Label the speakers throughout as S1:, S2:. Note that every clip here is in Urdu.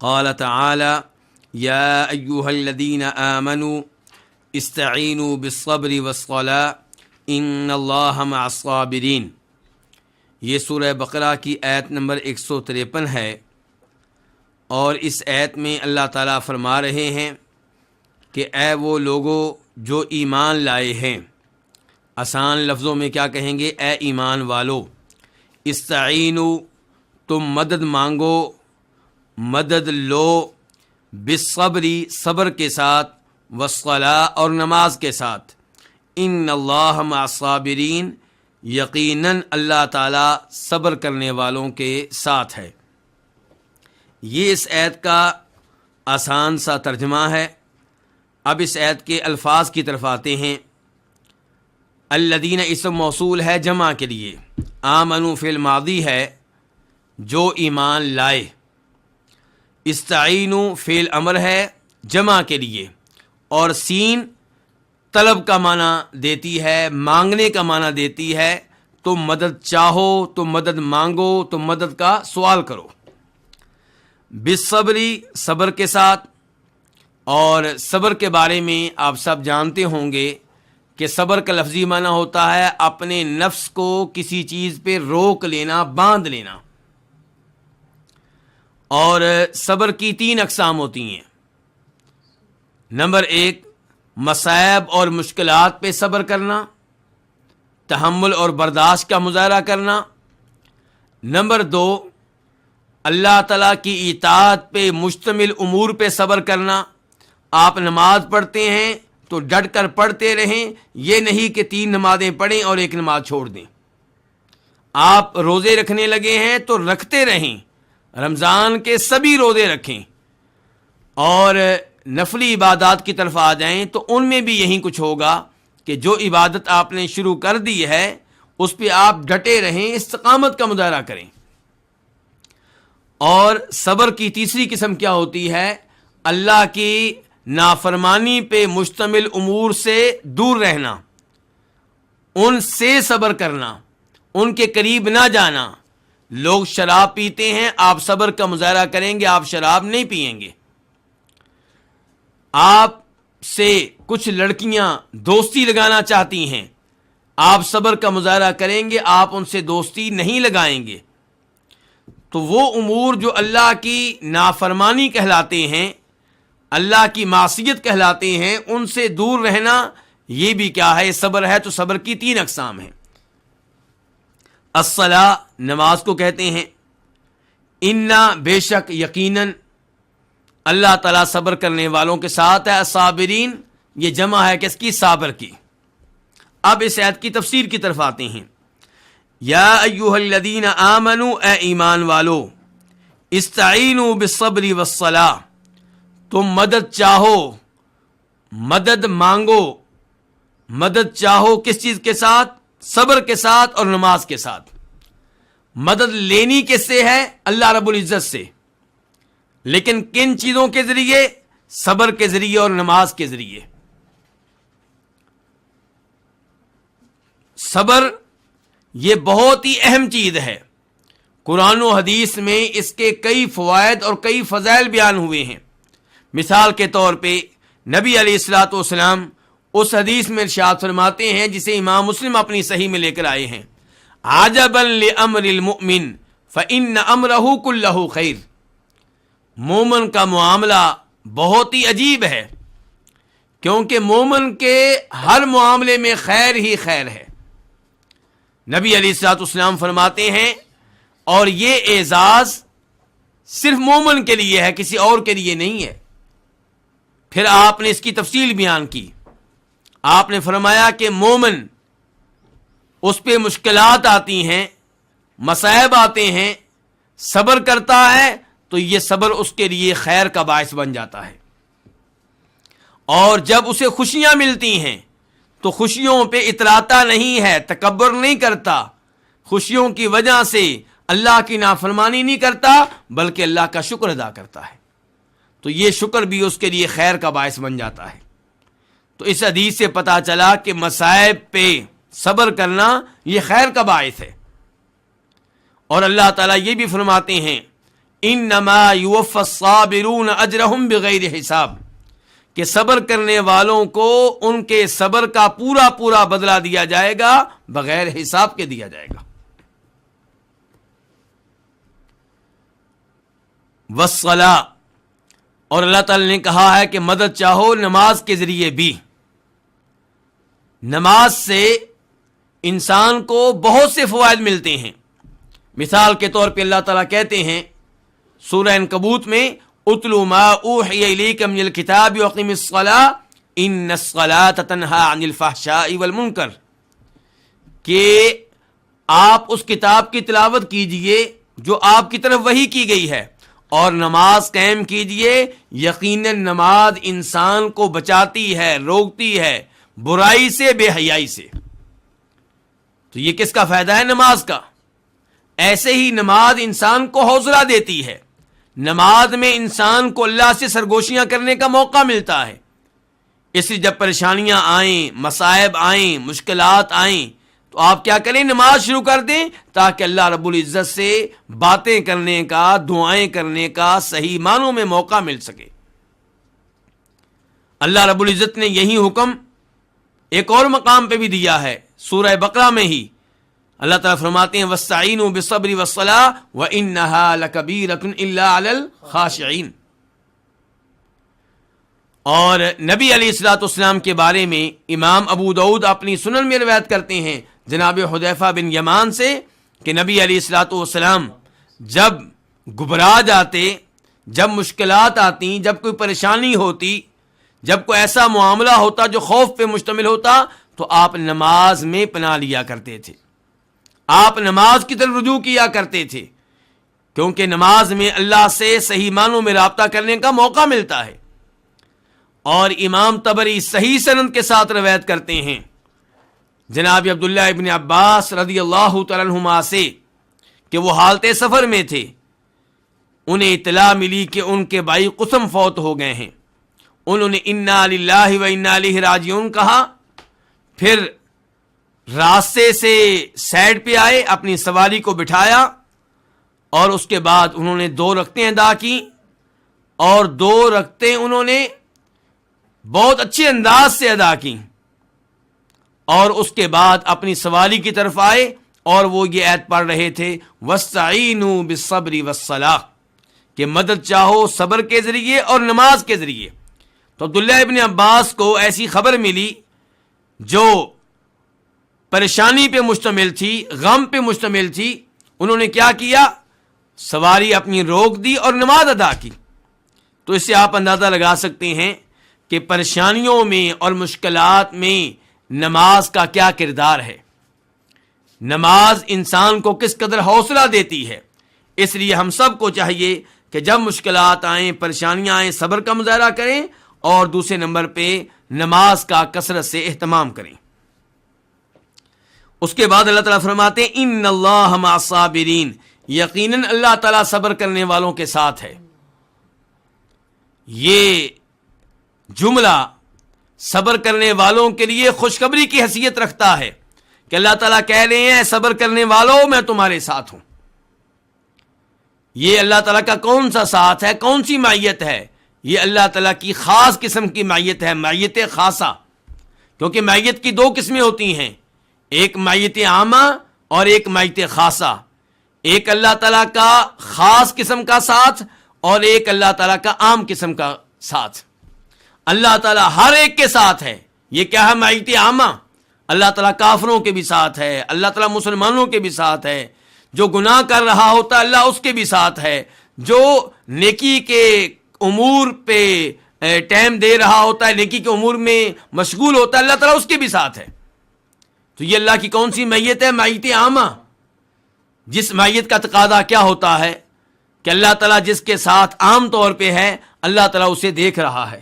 S1: قال تعالی یا ایھا الذین آمنوا استعینوا بالصبر والصلاۃ ان اللہ مع الصابرین۔ یہ سورہ بقرہ کی آیت نمبر 153 ہے، اور اس آیت میں اللہ تعالیٰ فرما رہے ہیں کہ اے وہ لوگو جو ایمان لائے ہیں، آسان لفظوں میں کیا کہیں گے؟ اے ایمان والو، استعینوا، تم مدد مانگو، مدد لو، بالصبری، صبر کے ساتھ، والصلاۃ، اور نماز کے ساتھ، ان اللہ مع الصابرین، یقیناً اللہ تعالیٰ صبر کرنے والوں کے ساتھ ہے۔ یہ اس آیت کا آسان سا ترجمہ ہے۔ اب اس آیت کے الفاظ کی طرف آتے ہیں۔ الذین اسم موصول ہے جمع کے لیے، آمنوا فعل ماضی ہے جو ایمان لائے، استعینوا فعل امر ہے جمع کے لیے، اور سین طلب کا معنی دیتی ہے، مانگنے کا معنی دیتی ہے۔ تم مدد چاہو، تم مدد مانگو، تم مدد کا سوال کرو۔ بالصبری، صبر کے ساتھ، اور صبر کے بارے میں آپ سب جانتے ہوں گے کہ صبر کا لفظی معنی ہوتا ہے اپنے نفس کو کسی چیز پہ روک لینا، باندھ لینا۔ اور صبر کی 3 اقسام ہوتی ہیں۔ نمبر 1، مصائب اور مشکلات پہ صبر کرنا، تحمل اور برداشت کا مظاہرہ کرنا۔ نمبر 2، اللہ تعالیٰ کی اطاعت پہ مشتمل امور پہ صبر کرنا۔ آپ نماز پڑھتے ہیں تو ڈٹ کر پڑھتے رہیں، یہ نہیں کہ 3 نمازیں پڑھیں اور 1 نماز چھوڑ دیں۔ آپ روزے رکھنے لگے ہیں تو رکھتے رہیں، رمضان کے سبھی روزے رکھیں، اور نفلی عبادات کی طرف آ جائیں تو ان میں بھی یہی کچھ ہوگا کہ جو عبادت آپ نے شروع کر دی ہے اس پہ آپ ڈٹے رہیں، استقامت کا مظاہرہ کریں۔ اور صبر کی تیسری قسم کیا ہوتی ہے؟ اللہ کی نافرمانی پہ مشتمل امور سے دور رہنا، ان سے صبر کرنا، ان کے قریب نہ جانا۔ لوگ شراب پیتے ہیں، آپ صبر کا مظاہرہ کریں گے، آپ شراب نہیں پئیں گے۔ آپ سے کچھ لڑکیاں دوستی لگانا چاہتی ہیں، آپ صبر کا مظاہرہ کریں گے، آپ ان سے دوستی نہیں لگائیں گے۔ تو وہ امور جو اللہ کی نافرمانی کہلاتے ہیں، اللہ کی معصیت کہلاتے ہیں، ان سے دور رہنا، یہ بھی کیا ہے؟ صبر ہے۔ تو صبر کی 3 اقسام ہیں۔ الصلاۃ، نماز کو کہتے ہیں۔ انا، بے شک، یقیناً، اللہ تعالیٰ صبر کرنے والوں کے ساتھ ہے۔ الصابرین، یہ جمع ہے کس کی؟ صابر کی۔ اب اس آیت کی تفسیر کی طرف آتے ہیں۔ یا ایھا الذین آمنوا، اے ایمان والو، استعینوا بالصبر والصلاۃ، تم مدد چاہو، مدد مانگو، مدد چاہو کس چیز کے ساتھ؟ صبر کے ساتھ اور نماز کے ساتھ۔ مدد لینی کس سے ہے؟ اللہ رب العزت سے، لیکن کن چیزوں کے ذریعے؟ صبر کے ذریعے اور نماز کے ذریعے۔ صبر یہ بہت ہی اہم چیز ہے۔ قرآن و حدیث میں اس کے کئی فوائد اور کئی فضائل بیان ہوئے ہیں۔ مثال کے طور پہ نبی علیہ الصلوۃ والسلام اس حدیث میں ارشاد فرماتے ہیں جسے امام مسلم اپنی صحیح میں لے کر آئے ہیں، عجبا لامر المؤمن فان امرہ کلہ خیر۔ مومن کا معاملہ بہت ہی عجیب ہے، کیونکہ مومن کے ہر معاملے میں خیر ہی خیر ہے۔ نبی علیہ الصلوۃ والسلام فرماتے ہیں، اور یہ اعزاز صرف مومن کے لیے ہے، کسی اور کے لیے نہیں ہے۔ پھر آپ نے اس کی تفصیل بیان کی۔ آپ نے فرمایا کہ مومن، اس پہ مشکلات آتی ہیں، مصائب آتے ہیں، صبر کرتا ہے تو یہ صبر اس کے لیے خیر کا باعث بن جاتا ہے۔ اور جب اسے خوشیاں ملتی ہیں تو خوشیوں پہ اتراتا نہیں ہے، تکبر نہیں کرتا، خوشیوں کی وجہ سے اللہ کی نافرمانی نہیں کرتا، بلکہ اللہ کا شکر ادا کرتا ہے، تو یہ شکر بھی اس کے لیے خیر کا باعث بن جاتا ہے۔ تو اس حدیث سے پتہ چلا کہ مصائب پہ صبر کرنا یہ خیر کا باعث ہے۔ اور اللہ تعالیٰ یہ بھی فرماتے ہیں، انما یوفی الصابرون اجرہم بغیر حساب، کہ صبر کرنے والوں کو ان کے صبر کا پورا پورا بدلہ دیا جائے گا، بغیر حساب کے دیا جائے گا۔ والصلاۃ، اور اللہ تعالی نے کہا ہے کہ مدد چاہو نماز کے ذریعے بھی۔ نماز سے انسان کو بہت سے فوائد ملتے ہیں۔ مثال کے طور پہ اللہ تعالیٰ کہتے ہیں سورہ عنکبوت میں اتلو ما اوحی الیک من الکتاب واقم الصلاۃ ان الصلاۃ تنہی عن الفحشاء والمنکر، کہ آپ اس کتاب کی تلاوت کیجئے جو آپ کی طرف وحی کی گئی ہے، اور نماز قائم کیجئے، یقیناً نماز انسان کو بچاتی ہے، روکتی ہے برائی سے، بے حیائی سے۔ تو یہ کس کا فائدہ ہے؟ نماز کا۔ ایسے ہی نماز انسان کو حوصلہ دیتی ہے۔ نماز میں انسان کو اللہ سے سرگوشیاں کرنے کا موقع ملتا ہے۔ اس لیے جب پریشانیاں آئیں، مصائب آئیں، مشکلات آئیں، تو آپ کیا کریں؟ نماز شروع کر دیں، تاکہ اللہ رب العزت سے باتیں کرنے کا، دعائیں کرنے کا صحیح معنوں میں موقع مل سکے۔ اللہ رب العزت نے یہی حکم ایک اور مقام پہ بھی دیا ہے، سورہ بقرہ میں ہی اللہ تعالیٰ فرماتے ہیں وَاسْتَعِینُوا بِالصَّبْرِ وَالصَّلَاةِ وَإِنَّهَا لَكَبِیرَةٌ إِلَّا عَلَى الْخَاشِعِینَ۔ اور نبی علیہ الصلوۃ والسلام کے بارے میں امام ابو داؤد اپنی سنن میں روایت کرتے ہیں جناب حذیفہ بن یمان سے کہ نبی علیہ الصلوۃ والسلام جب گھبرا جاتے، جب مشکلات آتی، جب کوئی پریشانی ہوتی، جب کوئی ایسا معاملہ ہوتا جو خوف پہ مشتمل ہوتا، تو آپ نماز میں پناہ لیا کرتے تھے، آپ نماز کی طرف رجوع کیا کرتے تھے، کیونکہ نماز میں اللہ سے صحیح معنوں میں رابطہ کرنے کا موقع ملتا ہے۔ اور امام طبری صحیح سند کے ساتھ روایت کرتے ہیں جناب عبداللہ ابن عباس رضی اللہ تعالیٰ عنہما سے کہ وہ حالت سفر میں تھے، انہیں اطلاع ملی کہ ان کے بھائی قسم فوت ہو گئے ہیں۔ انہوں نے انا للہ و انا الیہ راجعون کہا، پھر راستے سے سائڈ پہ آئے، اپنی سواری کو بٹھایا، اور اس کے بعد انہوں نے 2 رکعتیں ادا کی، اور 2 رکعتیں انہوں نے بہت اچھے انداز سے ادا کی، اور اس کے بعد اپنی سواری کی طرف آئے اور وہ یہ آیت پڑھ رہے تھے وَاسْتَعِینُوا بِالصَّبْرِ وَالصَّلَاةِ، کہ مدد چاہو صبر کے ذریعے اور نماز کے ذریعے۔ تو عبداللہ ابن عباس کو ایسی خبر ملی جو پریشانی پہ مشتمل تھی، غم پہ مشتمل تھی، انہوں نے کیا کیا؟ سواری اپنی روک دی اور نماز ادا کی۔ تو اس سے آپ اندازہ لگا سکتے ہیں کہ پریشانیوں میں اور مشکلات میں نماز کا کیا کردار ہے، نماز انسان کو کس قدر حوصلہ دیتی ہے۔ اس لیے ہم سب کو چاہیے کہ جب مشکلات آئیں، پریشانیاں آئیں، صبر کا مظاہرہ کریں، اور دوسرے نمبر پہ نماز کا کثرت سے اہتمام کریں۔ اس کے بعد اللہ تعالیٰ فرماتے ہیں ان اللہ مع الصابرین، یقیناً اللہ تعالیٰ صبر کرنے والوں کے ساتھ ہے۔ یہ جملہ صبر کرنے والوں کے لیے خوشخبری کی حیثیت رکھتا ہے کہ اللہ تعالیٰ کہہ رہے ہیں صبر کرنے والوں میں تمہارے ساتھ ہوں۔ یہ اللہ تعالیٰ کا کون سا ساتھ ہے، کون سی معیت ہے؟ یہ اللہ تعالیٰ کی خاص قسم کی معیت ہے، معیت خاصہ، کیونکہ معیت کی 2 قسمیں ہوتی ہیں، ایک معیت عامہ اور ایک معیت خاصہ۔ ایک اللہ تعالیٰ کا خاص قسم کا ساتھ اور ایک اللہ تعالیٰ کا عام قسم کا ساتھ۔ اللہ تعالیٰ ہر ایک کے ساتھ ہے۔ یہ کیا ہے؟ معیت عامہ، اللہ تعالیٰ کافروں کے بھی ساتھ ہے، اللہ تعالیٰ مسلمانوں کے بھی ساتھ ہے، جو گناہ کر رہا ہوتا ہے اللہ اس کے بھی ساتھ ہے، جو نیکی کے امور پہ ٹائم دے رہا ہوتا ہے، نیکی کے امور میں مشغول ہوتا ہے، اللہ تعالیٰ اس کے بھی ساتھ ہے۔ تو یہ اللہ کی کون سی معیت ہے؟ معیت عامہ۔ جس معیت کا تقاضا کیا ہوتا ہے کہ اللہ تعالیٰ جس کے ساتھ عام طور پہ ہے، اللہ تعالیٰ اسے دیکھ رہا ہے،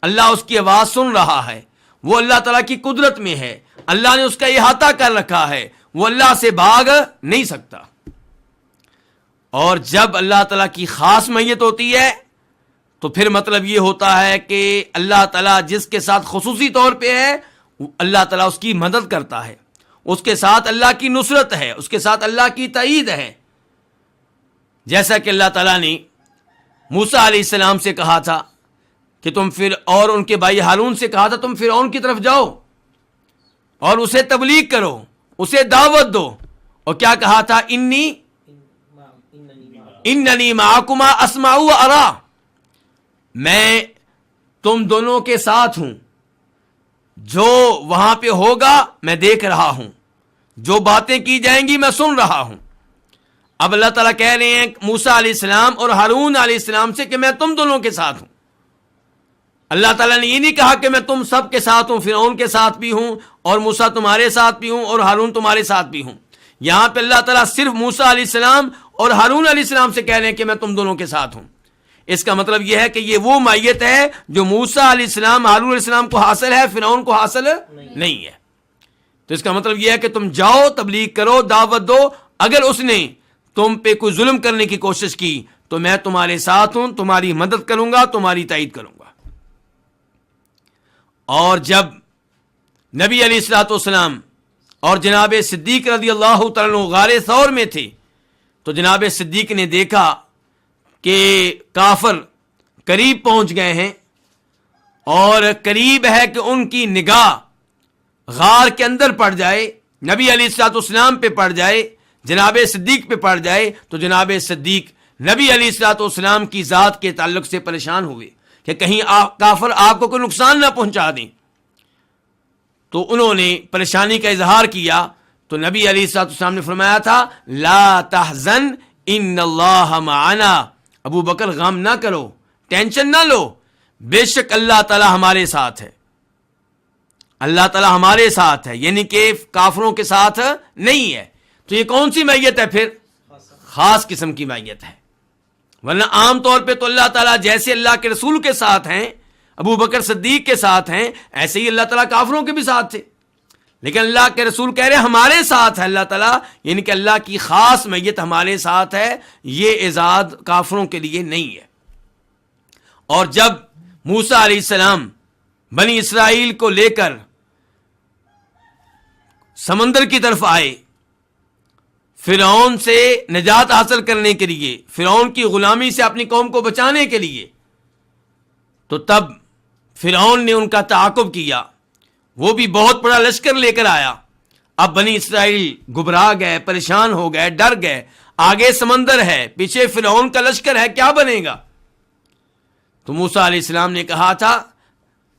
S1: اللہ اس کی آواز سن رہا ہے، وہ اللہ تعالیٰ کی قدرت میں ہے، اللہ نے اس کا احاطہ کر رکھا ہے، وہ اللہ سے بھاگ نہیں سکتا۔ اور جب اللہ تعالیٰ کی خاص معیت ہوتی ہے تو پھر مطلب یہ ہوتا ہے کہ اللہ تعالیٰ جس کے ساتھ خصوصی طور پہ ہے، اللہ تعالیٰ اس کی مدد کرتا ہے، اس کے ساتھ اللہ کی نصرت ہے، اس کے ساتھ اللہ کی تائید ہے۔ جیسا کہ اللہ تعالیٰ نے موسیٰ علیہ السلام سے کہا تھا کہ تم اور ان کے بھائی ہارون سے کہا تھا تم فرعون کی طرف جاؤ اور اسے تبلیغ کرو، اسے دعوت دو، اور کیا کہا تھا؟ اننی معکما اسمع و ارا، میں تم دونوں کے ساتھ ہوں، جو وہاں پہ ہوگا میں دیکھ رہا ہوں، جو باتیں کی جائیں گی میں سن رہا ہوں۔ اب اللہ تعالیٰ کہہ رہے ہیں موسیٰ علیہ السلام اور ہارون علیہ السلام سے کہ میں تم دونوں کے ساتھ ہوں۔ اللہ تعالیٰ نے یہ نہیں کہا کہ میں تم سب کے ساتھ ہوں، فرعون کے ساتھ بھی ہوں اور موسیٰ تمہارے ساتھ بھی ہوں اور ہارون تمہارے ساتھ بھی ہوں۔ یہاں پہ اللہ تعالیٰ صرف موسیٰ علیہ السلام اور ہارون علیہ السلام سے کہہ رہے ہیں کہ میں تم دونوں کے ساتھ ہوں۔ اس کا مطلب یہ ہے کہ یہ وہ معیت ہے جو موسیٰ علیہ السلام ہارون علیہ السلام کو حاصل ہے، فرعون کو حاصل نہیں ہے۔ تو اس کا مطلب یہ ہے کہ تم جاؤ، تبلیغ کرو، دعوت دو، اگر اس نے تم پہ کوئی ظلم کرنے کی کوشش کی تو میں تمہارے ساتھ ہوں، تمہاری مدد کروں گا، تمہاری تائید کروں گا۔ اور جب نبی علیہ الصلوۃ والسلام اور جناب صدیق رضی اللہ تعالیٰ عنہ غار ثور میں تھے تو جناب صدیق نے دیکھا کہ کافر قریب پہنچ گئے ہیں اور قریب ہے کہ ان کی نگاہ غار کے اندر پڑ جائے، نبی علیہ الصلوۃ والسلام پہ پڑ جائے، جناب صدیق پہ پڑ جائے، تو جناب صدیق نبی علیہ الصلوۃ والسلام کی ذات کے تعلق سے پریشان ہوئے کہ کہیں کافر آپ کو کوئی نقصان نہ پہنچا دیں۔ تو انہوں نے پریشانی کا اظہار کیا تو نبی علیہ الصلوۃ والسلام نے فرمایا تھا لا تحزن ان اللہ معنا، ابو بکر غم نہ کرو، ٹینشن نہ لو، بے شک اللہ تعالی ہمارے ساتھ ہے، اللہ تعالی ہمارے ساتھ ہے، یعنی کہ کافروں کے ساتھ نہیں ہے۔ تو یہ کون سی معیت ہے؟ پھر خاص قسم کی معیت ہے، ورنہ عام طور پہ تو اللہ تعالیٰ جیسے اللہ کے رسول کے ساتھ ہیں، ابو بکر صدیق کے ساتھ ہیں، ایسے ہی اللہ تعالیٰ کافروں کے بھی ساتھ تھے، لیکن اللہ کے رسول کہہ رہے ہیں ہمارے ساتھ ہے اللہ تعالیٰ، یعنی کہ اللہ کی خاص معیت ہمارے ساتھ ہے، یہ اعزاز کافروں کے لیے نہیں ہے۔ اور جب موسیٰ علیہ السلام بنی اسرائیل کو لے کر سمندر کی طرف آئے فرعون سے نجات حاصل کرنے کے لیے، فرعون کی غلامی سے اپنی قوم کو بچانے کے لیے، تو تب فرعون نے ان کا تعاقب کیا، وہ بھی بہت بڑا لشکر لے کر آیا۔ اب بنی اسرائیل گھبرا گئے، پریشان ہو گئے، ڈر گئے، آگے سمندر ہے، پیچھے فرعون کا لشکر ہے، کیا بنے گا؟ تو موسیٰ علیہ السلام نے کہا تھا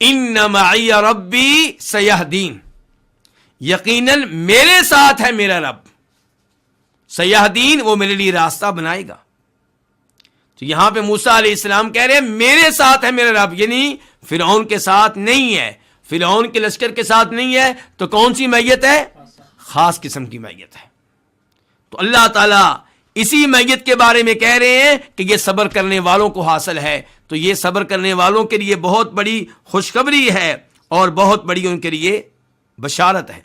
S1: ان معی ربی سیہدین، یقیناً میرے ساتھ ہے میرا رب، سیہدین، وہ میرے لیے راستہ بنائے گا۔ تو یہاں پہ موسیٰ علیہ السلام کہہ رہے ہیں میرے ساتھ ہے میرا رب، یعنی فرعون کے ساتھ نہیں ہے، فرعون کے لشکر کے ساتھ نہیں ہے، تو کون سی معیت ہے؟ خاص قسم کی معیت ہے۔ تو اللہ تعالیٰ اسی معیت کے بارے میں کہہ رہے ہیں کہ یہ صبر کرنے والوں کو حاصل ہے، تو یہ صبر کرنے والوں کے لیے بہت بڑی خوشخبری ہے اور بہت بڑی ان کے لیے بشارت ہے۔